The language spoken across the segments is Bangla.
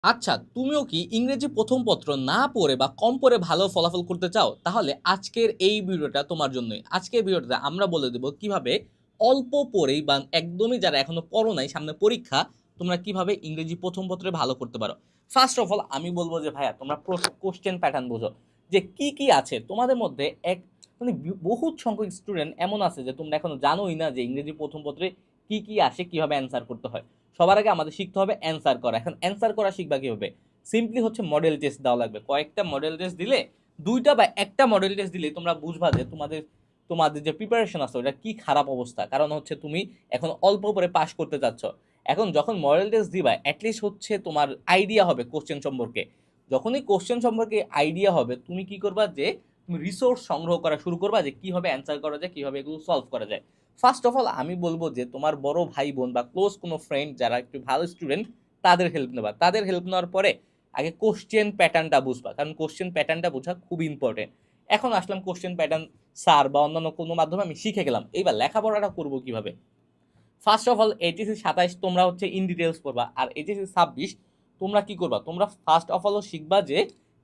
আচ্ছা, তুমিও কি ইংরেজি প্রথম পত্র না পড়ে বা কম পড়ে ভালো ফলাফল করতে চাও? তাহলে আজকের এই ভিডিওটা তোমার জন্যই। আজকের ভিডিওটাতে আমরা বলে দেব কিভাবে অল্প পড়েই বা একদমই যারা এখনো পড়ো নাই, সামনে পরীক্ষা, তোমরা কিভাবে ইংরেজি প্রথম পত্রে ভালো করতে পারো। ফার্স্ট অফ অল আমি বলব যে ভাইয়া তোমরা কোয়েশ্চেন প্যাটার্ন বোঝো। যে কি আছে তোমাদের মধ্যে মানে বহুত সংখ্যক স্টুডেন্ট এমন আছে যে তোমরা এখনো জানোই না যে ইংরেজি প্রথম পত্রে কি আসে, কিভাবে অ্যান্সার করতে হয়। সবার আগে আমাদের শিখতে হবে অ্যান্সার করা। এখন অ্যান্সার করা শিখবা কিভাবে? সিম্পলি হচ্ছে মডেল টেস্ট দেওয়া লাগবে। কয়েকটা মডেল টেস্ট দিলে, ২টা বা ১টা মডেল টেস্ট দিলে তোমরা বুঝবা যে তোমাদের তোমাদের যে প্রিপারেশন আছে ওটা কি খারাপ অবস্থা। কারণ হচ্ছে তুমি এখন অল্প করে পাস করতে চাচ্ছ। এখন যখন মডেল টেস্ট দিবা এটলিস্ট হচ্ছে তোমার আইডিয়া হবে কোশ্চেন সম্পর্কে। যখনই কোশ্চেন সম্পর্কে আইডিয়া হবে তুমি কি করবা যে তুমি রিসোর্স সংগ্রহ করা শুরু করবা যে কিভাবে অ্যান্সার করা যায়, কিভাবে এগুলো সলভ করা যায়। ফার্স্ট অফ অল আমি বলবো যে তোমার বড় ভাই বোন বা ক্লোজ কোনো ফ্রেন্ড যারা একটু ভালো স্টুডেন্ট তাদের হেল্প নেবা। তাদের হেল্প নেওয়ার পরে আগে কোশ্চেন প্যাটার্নটা বুঝবা, কারণ কোশ্চেন প্যাটার্নটা বোঝা খুব ইম্পর্টেন্ট। এখন আসলাম কোশ্চেন প্যাটার্ন স্যার বা অন্যান্য কোনো মাধ্যমে আমি শিখে গেলাম, এইবার লেখাপড়াটা করবো কিভাবে। ফার্স্ট অফ অল এইচএসসি ২৭ তোমরা হচ্ছে ইন ডিটেলস পড়বা, আর এইচএসসি ২৬ তোমরা কি করবা, তোমরা ফার্স্ট অফ অল শিখবা যে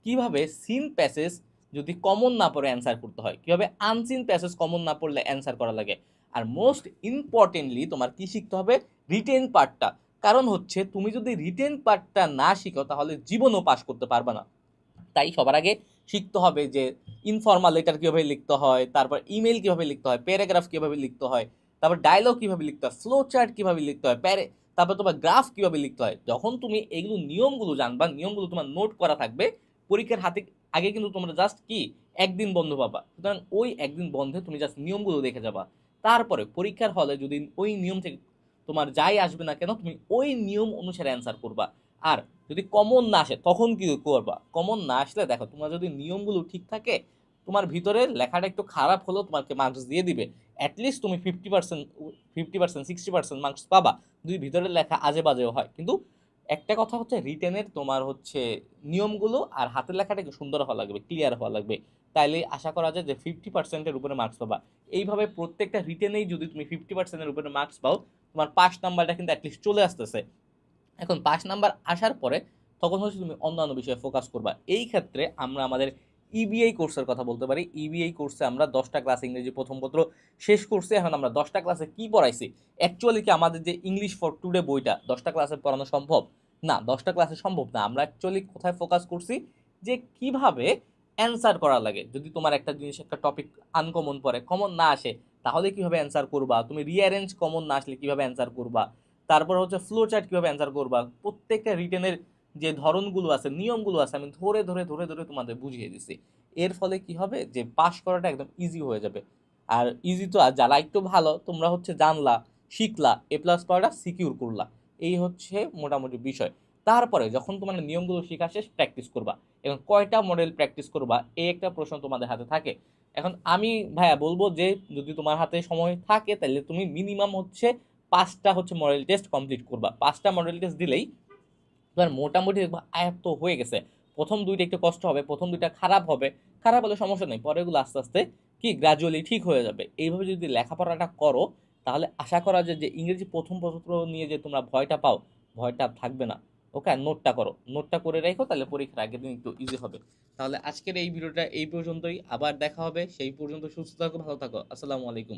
কিভাবে সিন প্যাসেজ যদি কমন না পড়ে অ্যান্সার করতে হয়, কিভাবে আনসিন প্যাসেজ কমন না পড়লে অ্যান্সার করা লাগে। আর মোস্ট ইম্পর্টেন্টলি তোমার কি শিখতে হবে, রিটেন পার্টটা। কারণ হচ্ছে তুমি যদি রিটেন পার্টটা না শিখো তাহলে জীবনও পাস করতে পারবে না। তাই সবার আগে শিখতে হবে যে ইনফর্মাল লেটার কিভাবে লিখতে হয়, তারপর ইমেল কিভাবে লিখতে হয়, প্যারাগ্রাফ কিভাবে লিখতে হয়, তারপর ডায়লগ কিভাবে লিখতে হয়, ফ্লো চার্ট কিভাবে লিখতে হয়, তারপর তোমার গ্রাফ কিভাবে লিখতে হয়। যখন তুমি এগুলো নিয়মগুলো জানবা, নিয়মগুলো তোমার নোট করা থাকবে, পরীক্ষার হাতে আগে কিন্তু তোমরা জাস্ট কি একদিন বন্ধ পাবা। সুতরাং ওই একদিন বন্ধে তুমি জাস্ট নিয়মগুলো দেখে যাবা। তারপরে পরীক্ষার হলে যদি ওই নিয়ম থেকে তোমার যাই আসবে না কেন তুমি ওই নিয়ম অনুসারে অ্যান্সার করবা। আর যদি কমন না আসে তখন কি করবা, কমন না আসলে দেখো তোমার যদি নিয়মগুলো ঠিক থাকে, তোমার ভিতরে লেখাটা একটু খারাপ হলেও তোমাকে মার্কস দিয়ে দিবে। অ্যাটলিস্ট তুমি 50%, 50%, 60% মার্কস পাবা যদি ভিতরের লেখা আজে বাজেও হয়। কিন্তু একটা কথা হচ্ছে রিটেনের তোমার হচ্ছে নিয়মগুলো আর হাতের লেখাটা একটু সুন্দর হওয়া লাগবে, ক্লিয়ার হওয়া লাগবে। তাইলে আশা করা যায় যে 50%-এর উপরে মার্কস পাবা। এইভাবে প্রত্যেকটা রিটেনেই যদি তুমি 50%-এর উপরে মার্কস পাও, তোমার পাস নাম্বারটা কিন্তু অ্যাটলিস্ট চলে আসতেছে। এখন পাস নাম্বার আসার পরে তখন হচ্ছে তুমি অন্যান্য বিষয়ে ফোকাস করবা। এই ক্ষেত্রে আমরা আমাদের ইবিআই কোর্সের কথা বলতে পারি। ইবিআই কোর্সে আমরা 10টা ক্লাস ইংরেজি প্রথম পত্র শেষ করছি। এখন আমরা 10টা ক্লাসে কি পড়াইছি, অ্যাকচুয়ালি কি আমাদের যে ইংলিশ ফর টুডে বইটা 10টা ক্লাসে পড়ানো সম্ভব? না, 10টা ক্লাসে সম্ভব না। আমরা অ্যাকচুয়ালি কোথায় ফোকাস করছি, যে কিভাবে অ্যান্সার করা লাগে। যদি তোমার একটা জিনিস, একটা টপিক আনকমন পড়ে, কমন না আসে, তাহলে কিভাবে অ্যান্সার করবা, তুমি রিঅ্যারেঞ্জ কমন না আসলে কিভাবে অ্যান্সার করবা, তারপর হচ্ছে ফ্লো চার্ট কিভাবে অ্যান্সার করবা, প্রত্যেকটা রিটেনের যে ধরনগুলো আছে, নিয়মগুলো আছে, আমি ধরে ধরে ধরে ধরে তোমাদের বুঝিয়ে দিছি। এর ফলে কি হবে যে পাস করাটা একদম ইজি হয়ে যাবে। আর ইজি তো, আর যারা একটু ভালো তোমরা হচ্ছে জানলা, শিখলা, এ প্লাস পাওয়াটা সিকিউর করলা। এই হচ্ছে মোটামুটি বিষয়। তারপরে যখন তোমার নিয়মগুলো শেখা শেষ, প্র্যাকটিস করবা। এবং কয়টা মডেল প্র্যাকটিস করবা এই একটা প্রশ্ন তোমাদের হাতে থাকে। এখন আমি ভাইয়া বলবো যে যদি তোমার হাতে সময় থাকে তাহলে তুমি মিনিমাম হচ্ছে 5টা হচ্ছে মডেল টেস্ট কমপ্লিট করবা। 5টা মডেল টেস্ট দিলেই তোমার মোটামুটি দেখবা আয়ত্ত হয়ে গেছে। প্রথম 2টা একটু কষ্ট হবে, প্রথম 2টা খারাপ হবে, খারাপ হলে সমস্যা নেই, পরেগুলো আস্তে আস্তে কি গ্রাজুয়ালি ঠিক হয়ে যাবে। এইভাবে যদি লেখাপড়াটা করো তাহলে আশা করা যায় যে ইংরেজি প্রথম পত্র নিয়ে যে তোমরা ভয়টা পাও, ভয়টা থাকবে না। ওকে, নোটটা করো, নোটটা করে রেখো, তাহলে পরীক্ষার আগের দিন একটু ইজি হবে। তাহলে আজকের এই ভিডিওটা এই পর্যন্তই, আবার দেখা হবে। সেই পর্যন্ত সুস্থ থাকো, ভালো থাকো। আসসালামু আলাইকুম।